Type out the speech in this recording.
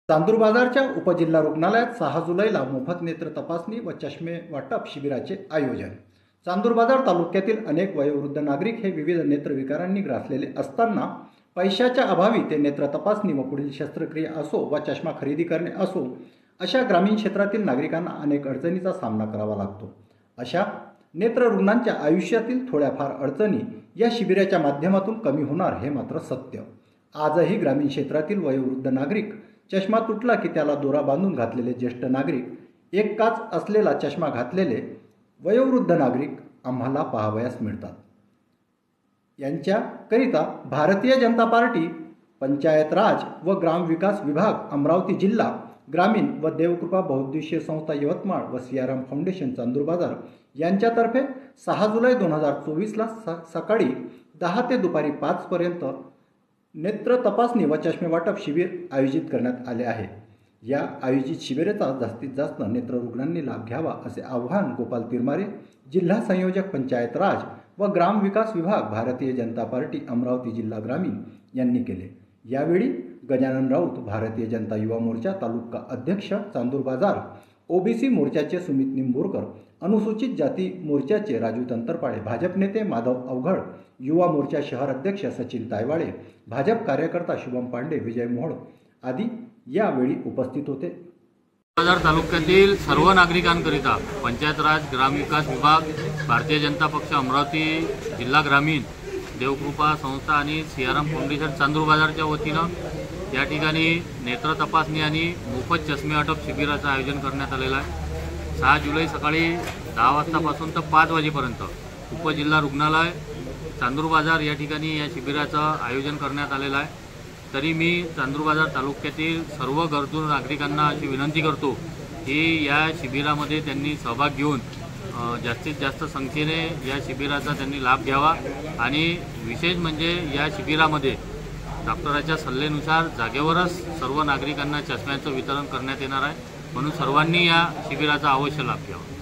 चांदूर बाजारच्या उपजिल्हा रुग्णालयात 6 जुलैला मोफत नेत्र तपासणी व चष्मे वाटप शिबिराचे आयोजन। चांदूर बाजार तालुक्यातील अनेक वयोवृद्ध नागरिक हे विविध नेत्रविकारांनी ग्रासलेले असताना पैशाच्या अभावी ते नेत्र तपासणी व पुढील शस्त्रक्रिया असो व चष्मा खरेदी करणे असो अशा ग्रामीण क्षेत्रातील नागरिकांना अनेक अडचणींचा सामना करावा लागतो। अशा नेत्र रुग्णांच्या आयुष्यातील थोड्याफार अडचणी या शिबिराच्या माध्यमातून कमी होणार हे मात्र सत्य। आजही ग्रामीण क्षेत्रातील वयोवृद्ध नागरिक चष्मा तुटला की त्याला दोरा बांधून घातलेले ज्येष्ठ नागरिक, एक काच असलेला चष्मा घातलेले वयोवृद्ध नागरिक आम्हाला पाहावयास मिळतात। यांच्याकरिता भारतीय जनता पार्टी, पंचायत राज व ग्रामविकास विभाग अमरावती जिल्हा ग्रामीण व देवकृपा बहुउद्देशीय संस्था यवतमाळ व सियाराम फाउंडेशन चांदूर बाजार यांच्यातर्फे 6 जुलै 2024ला सकाळी 10 ते दुपारी 5 पर्यंत नेत्र तपासणी व चष्मे वाटप शिबिर आयोजित करण्यात आले आहे। या आयोजित शिबिराचा जास्तीत जास्त नेत्र रुग्णांनी लाभ घ्यावा असे आवाहन गोपाल तिरमारे, जिल्हा संयोजक पंचायत राज व ग्रामविकास विभाग भारतीय जनता पार्टी अमरावती जिल्हा ग्रामीण यांनी केले। यावेळी गजानन राऊत, भारतीय जनता युवा मोर्चा तालुका अध्यक्ष चांदूर बाजार, ओबीसी मोर्चाचे सुमित निंबोरकर, अनुसूचित जाती मोर्चाचे राजू तंतरपाळे, भाजप नेते माधव अवघड, युवा मोर्चा शहर अध्यक्ष सचिन तायवाळे, भाजप कार्यकर्ता शुभम पांडे, विजय मोहोळ आदी यावेळी उपस्थित होते। बाजार तालुक्यातील सर्व नागरिकांकरिता पंचायत राज, ग्रामविकास विभाग, भारतीय जनता पक्ष अमरावती जिल्हा ग्रामीण, देवकृपा संस्था आणि सियाराम फाउंडेशन चांदूर बाजारच्या वतीनं या ठिकाणी नेत्र तपासणी आणि मोफत चष्मे वाटप शिबिराचं आयोजन करण्यात आलेलं आहे। 6 जुलै सकाळी 10 वाजतापासून तर 5 वाजेपर्यंत उपजिल्हा रुग्णालय चांदूर बाजार या ठिकाणी या शिबिराचं आयोजन करण्यात आलेलं आहे। तरी मी चांदूर बाजार तालुक्यातील सर्व गरजू नागरिकांना अशी विनंती करतो की या शिबिरामध्ये त्यांनी सहभाग घेऊन जास्तीत जास्त संख्येने या शिबिराचा त्यांनी लाभ घ्यावा आणि विशेष म्हणजे या शिबिरामध्ये डॉक्टरांच्या सल्ल्यानुसार जागेवरच सर्व नागरिकांना चष्म्याचं वितरण करण्यात येणार आहे, म्हणून सर्वांनी या शिबिराचा अवश्य लाभ घ्यावा।